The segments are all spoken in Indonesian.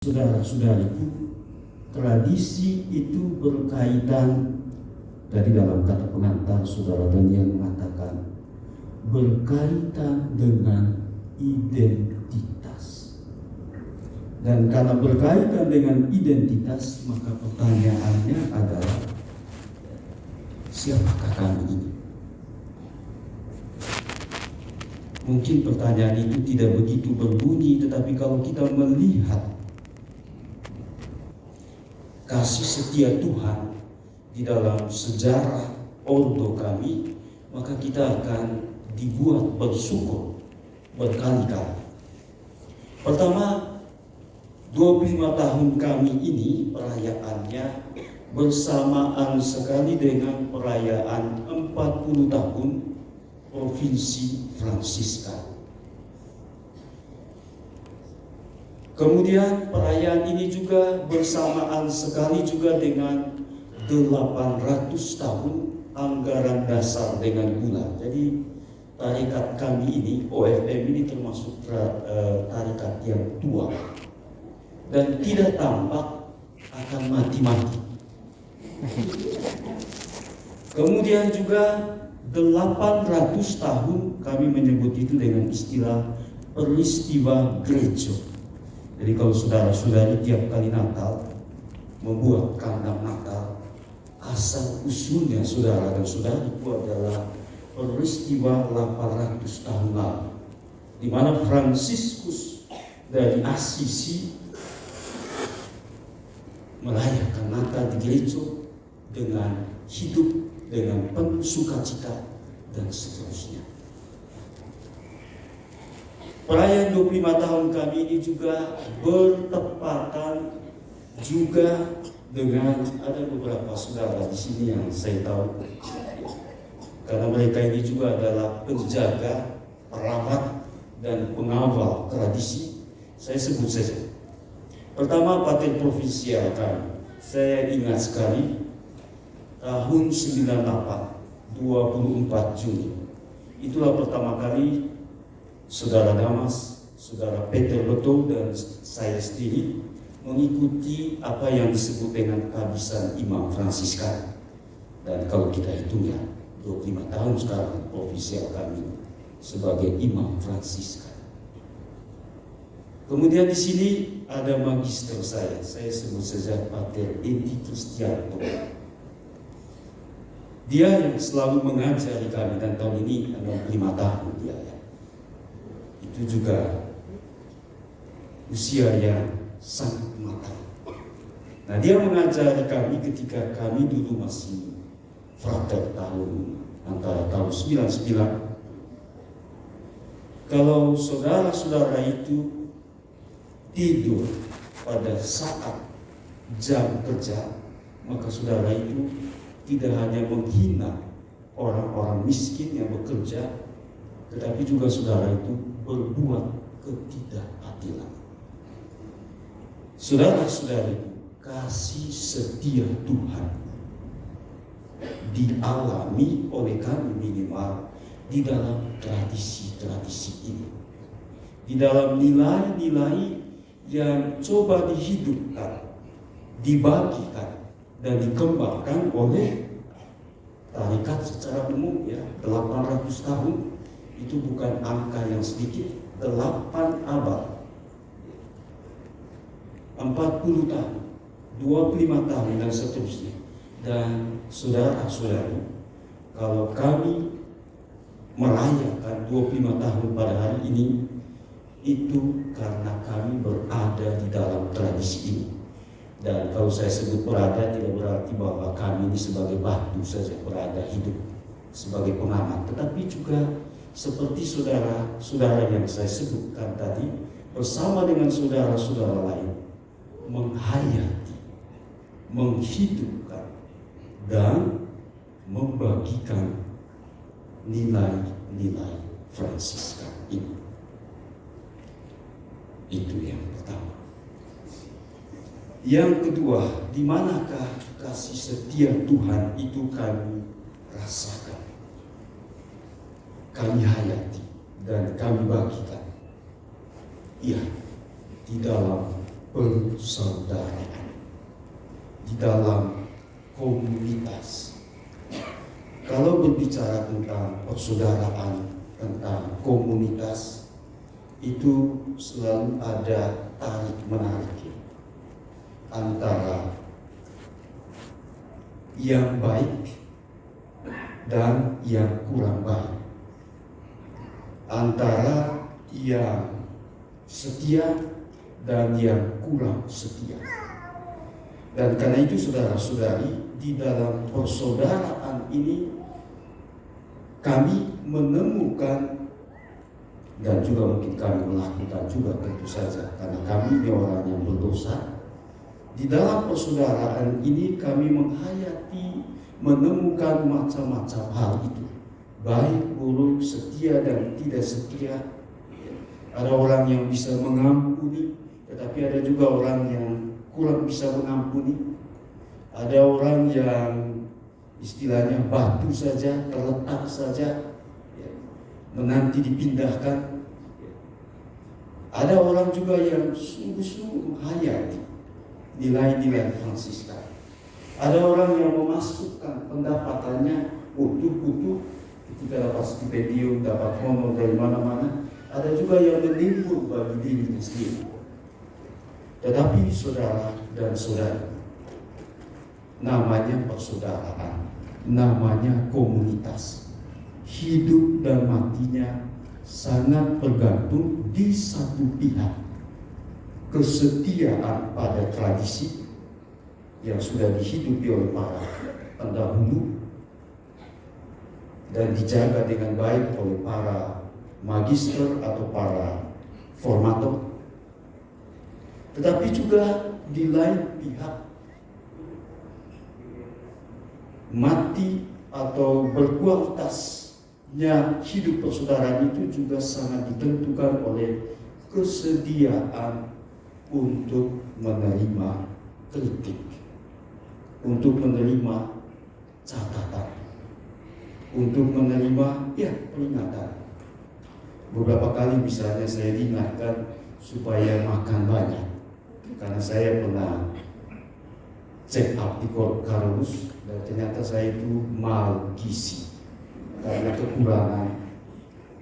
Saudara-saudariku, tradisi itu berkaitan, tadi dalam kata pengantar saudara Daniel mengatakan, berkaitan dengan identitas. Dan karena berkaitan dengan identitas, maka pertanyaannya adalah, siapakah kami ini? Mungkin pertanyaan itu tidak begitu berbunyi, tetapi kalau kita melihat kasih setia Tuhan di dalam sejarah ordo kami, maka kita akan dibuat bersyukur berkali-kali. Pertama, 25 tahun kami ini perayaannya bersamaan sekali dengan perayaan 40 tahun Provinsi Fransiskan. Kemudian perayaan ini juga bersamaan sekali juga dengan 800 tahun anggaran dasar dengan gula. Jadi tarikat kami ini, OFM ini termasuk tarikat yang tua dan tidak tampak akan mati-mati. Kemudian juga 800 tahun kami menyebut itu dengan istilah peristiwa gereja. Jadi kalau saudara-saudari tiap kali Natal membuat kandang Natal, asal usulnya saudara dan saudari itu adalah peristiwa 800 tahun lalu, di mana Fransiskus dari Assisi merayakan Natal di gereja dengan hidup dengan penuh sukacita dan seterusnya. Perayaan 25 tahun kami ini juga bertepatan juga dengan ada beberapa saudara di sini yang saya tahu, karena mereka ini juga adalah penjaga, perawat, dan pengawal tradisi. Saya sebut saja. Pertama, paten provinsial kami. Saya ingat sekali tahun 98, 24 Juni. Itulah pertama kali Saudara Damas, Saudara Peter Betul, dan saya sendiri mengikuti apa yang disebut dengan kehabisan Imam Fransiskan. Dan kalau kita hitung ya, 25 tahun sekarang ofisial kami sebagai Imam Fransiskan. Kemudian di sini ada magister saya sebut saja Pater Edi Kristianto. Dia yang selalu mengajari kami, dan tahun ini 65 tahun dia ya. Itu juga usia yang sangat matang. Nah, dia mengajari kami ketika kami dulu masih frater antara tahun 99. Kalau saudara-saudara itu tidur pada saat jam kerja, maka saudara itu tidak hanya menghina orang-orang miskin yang bekerja, tetapi juga saudara itu berbuat ketidakadilan. Saudara-saudari, kasih setia Tuhan dialami oleh kami minimal di dalam tradisi-tradisi ini, di dalam nilai-nilai yang coba dihidupkan, dibagikan, dan dikembangkan oleh tarikat secara umum ya. 800 tahun itu bukan angka yang sedikit, 8 abad, 40 tahun, 25 tahun, dan seterusnya. Dan saudara-saudari, kalau kami merayakan 25 tahun pada hari ini, itu karena kami berada di dalam tradisi ini. Dan kalau saya sebut berada, tidak berarti bahwa kami ini sebagai batu saja berada hidup sebagai pengamat, tetapi juga seperti saudara-saudara yang saya sebutkan tadi, bersama dengan saudara-saudara lain, menghayati, menghidupkan, dan membagikan nilai-nilai Fransiskan ini. Itu yang pertama. Yang kedua, di manakah kasih setia Tuhan itu kami rasakan, kami hayati, dan kami bagikan? Ya, di dalam persaudaraan di dalam komunitas. Kalau berbicara tentang persaudaraan, tentang komunitas, itu selalu ada tarik menarik antara yang baik dan yang kurang baik, antara yang setia dan yang kurang setia. Dan karena itu saudara-saudari, di dalam persaudaraan ini kami menemukan, dan juga mungkin kami melakukan juga tentu saja, karena kami ini orang yang berdosa. Di dalam persaudaraan ini kami menghayati, menemukan macam-macam hal itu, baik, buruk, setia dan tidak setia. Ada orang yang bisa mengampuni, tetapi ada juga orang yang kurang bisa mengampuni. Ada orang yang istilahnya batu saja, terletak saja, menanti dipindahkan. Ada orang juga yang sungguh-sungguh menghayati nilai-nilai Fransiskan. Ada orang yang memasukkan pendapatannya utuh-utuh ketika dapat stipendium, dapat honor dari mana-mana. Ada juga yang menimbul bagi dirinya sendiri. Tetapi saudara dan saudari, namanya persaudaraan, namanya komunitas. Hidup dan matinya sangat bergantung di satu pihak, kesetiaan pada tradisi yang sudah dihidupi oleh para pendahulu dan dijaga dengan baik oleh para magister atau para formator. Tetapi juga di lain pihak, mati atau berkualitasnya hidup persaudaraan itu juga sangat ditentukan oleh kesediaan untuk menerima kritik, untuk menerima catatan, untuk menerima peringatan. Beberapa kali misalnya saya diingatkan supaya makan banyak, karena saya pernah check up di Karolus dan ternyata saya itu malgizi karena kekurangan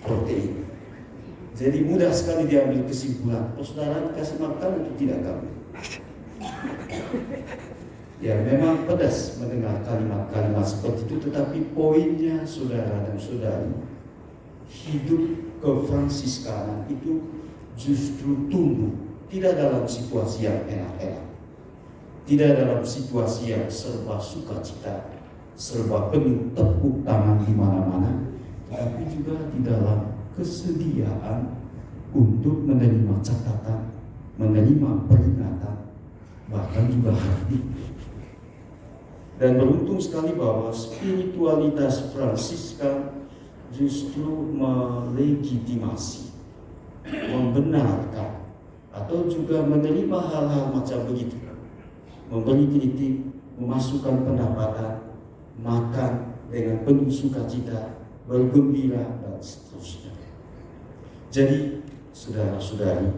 protein. Jadi mudah sekali diambil kesimpulan, persaudaraan dikasih makan atau tidak kamu? Ya memang pedas mendengar kalimat-kalimat seperti itu, tetapi poinnya saudara dan saudari, hidup kefransiskanan itu justru tumbuh tidak dalam situasi yang enak-enak, tidak dalam situasi yang serba sukacita, serba penuh tepuk tangan di mana-mana, tetapi juga di dalam kesediaan untuk menerima catatan, menerima peringatan, bahkan juga hati. Dan beruntung sekali bahwa spiritualitas Fransiskan justru melegitimasi, membenarkan, atau juga menerima hal-hal macam begitu, memberi kritik, memasukkan pendapatan, makan dengan penuh sukacita, bergembira, dan seterusnya. Jadi, saudara-saudari,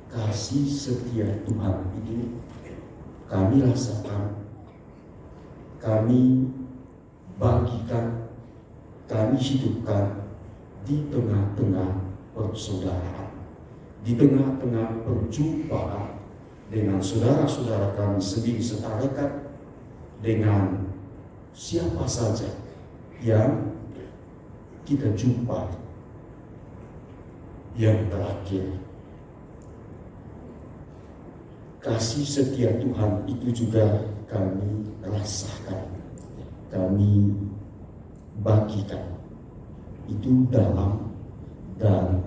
kasih setia Tuhan itu kami rasakan, kami bagikan, kami hidupkan di tengah-tengah persaudaraan, di tengah-tengah perjumpaan dengan saudara-saudara kami sendiri setarekat, dengan siapa saja yang kita jumpa. Yang terakhir, kasih setia Tuhan itu juga kami rasakan, kami bagikan, itu dalam dan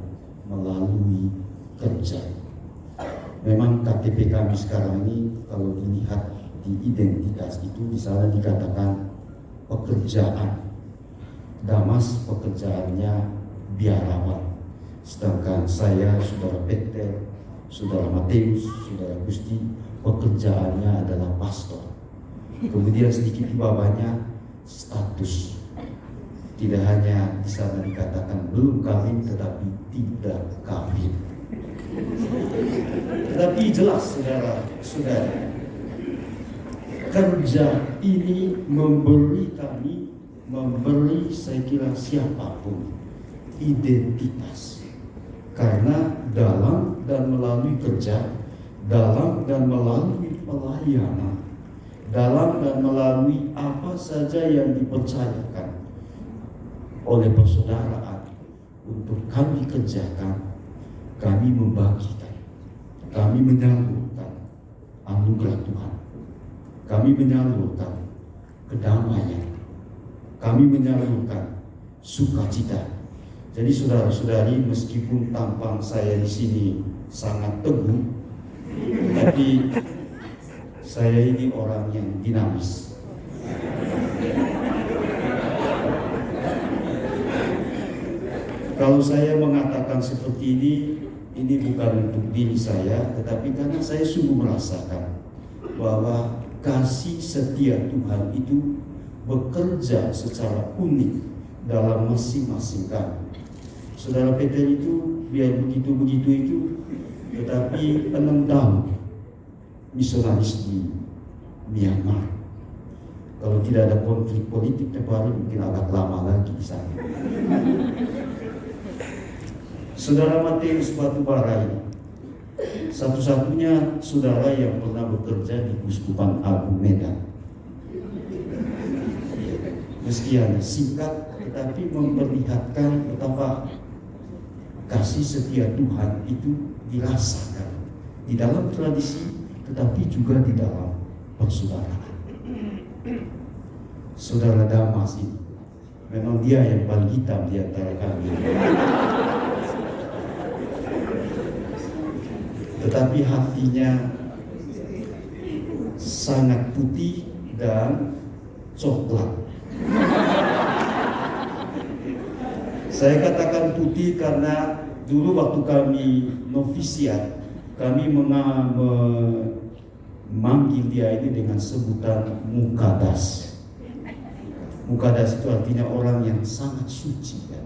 melalui kerja. Memang KTP kami sekarang ini kalau dilihat di identitas itu misalnya dikatakan pekerjaan. Damas pekerjaannya biarawan, sedangkan saya, saudara Peter, saudara Matius, saudara Gusti, pekerjaannya adalah pastor. Kemudian sedikit di bawahnya status. Tidak hanya di sana dikatakan belum kawin, tetapi tidak kawin. Tetapi jelas saudara-saudara, kerja ini memberi saya kira siapapun identitas. Karena dalam dan melalui kerja, dalam dan melalui pelayanan, dalam dan melalui apa saja yang dipercayakan oleh persaudaraan untuk kami kerjakan, kami membagikan, kami menyalurkan anugerah Tuhan, kami menyalurkan kedamaian, kami menyalurkan sukacita. Jadi saudara-saudari, meskipun tampang saya di sini sangat teguh, tapi saya ini orang yang dinamis. Kalau saya mengatakan seperti ini bukan untuk diri saya, tetapi karena saya sungguh merasakan bahwa kasih setia Tuhan itu bekerja secara unik dalam masing-masing kami. Saudara Peter itu biar begitu-begitu itu, tetapi 6 tahun misionaris di Myanmar. Kalau tidak ada konflik politik terbaru mungkin agak lama lagi di sana. Saudara Matius Batubara ini satu-satunya saudara yang pernah bekerja di Keuskupan Agung Medan. Meski hanya singkat, tetapi memperlihatkan betapa kasih setia Tuhan itu dirasakan di dalam tradisi, tetapi juga di dalam persaudaraan. Saudara Damas ini memang dia yang paling hitam di antara kami, tetapi hatinya sangat putih dan coklat. Saya katakan putih karena dulu waktu kami novisiat, kami memanggil dia ini dengan sebutan Mukadas. Mukadas itu artinya orang yang sangat suci, kan?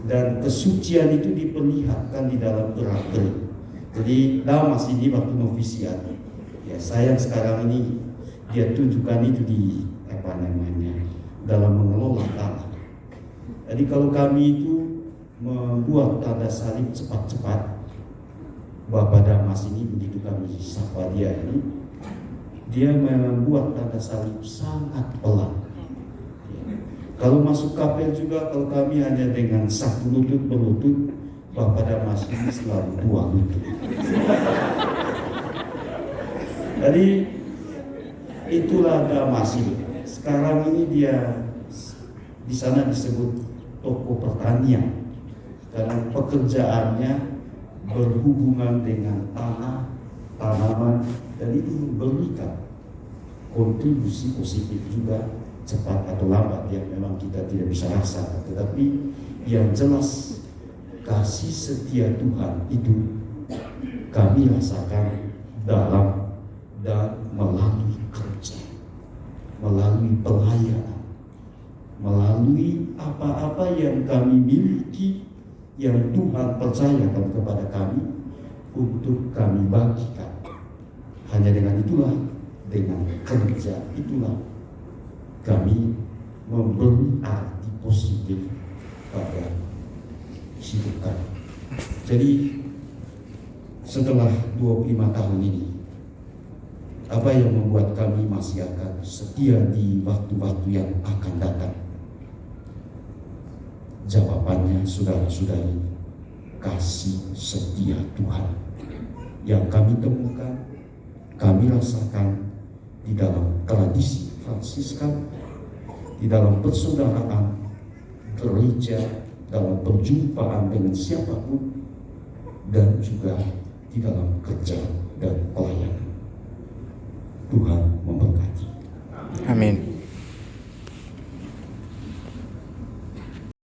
Dan kesucian itu diperlihatkan di dalam gerak-gerik. Jadi Damas ini waktu novisiat, ya sayang sekarang ini dia tunjukkan itu di dalam mengelola tanah. Jadi kalau kami itu membuat tanda salib cepat-cepat, Bapak Damas ini begitu kami sapa dia ini, dia membuat tanda salib sangat pelan. Kalau masuk kapel juga, kalau kami hanya dengan satu lutut berlutut, Bapak Damas ini selalu 2 lutut. Jadi itulah Damas ini. Sekarang ini dia di sana disebut toko pertanian karena pekerjaannya berhubungan dengan tanah, tanaman, dan itu memberikan kontribusi positif juga, cepat atau lambat yang memang kita tidak bisa rasakan. Tetapi yang jelas kasih setia Tuhan itu kami rasakan dalam dan melalui kerja, melalui pelayanan, melalui apa-apa yang kami miliki, yang Tuhan percayakan kepada kami untuk kami bagikan. Hanya dengan itulah, dengan kerja itulah kami memberi arti positif pada hidup kami. Jadi setelah 25 tahun ini, apa yang membuat kami masih akan setia di waktu-waktu yang akan datang? Jawabannya saudara-saudari, kasih setia Tuhan yang kami temukan, kami rasakan di dalam tradisi Fransiskan, di dalam persaudaraan gereja, dalam perjumpaan dengan siapapun, dan juga di dalam kerja dan pelayanan. Tuhan memberkati. Amin.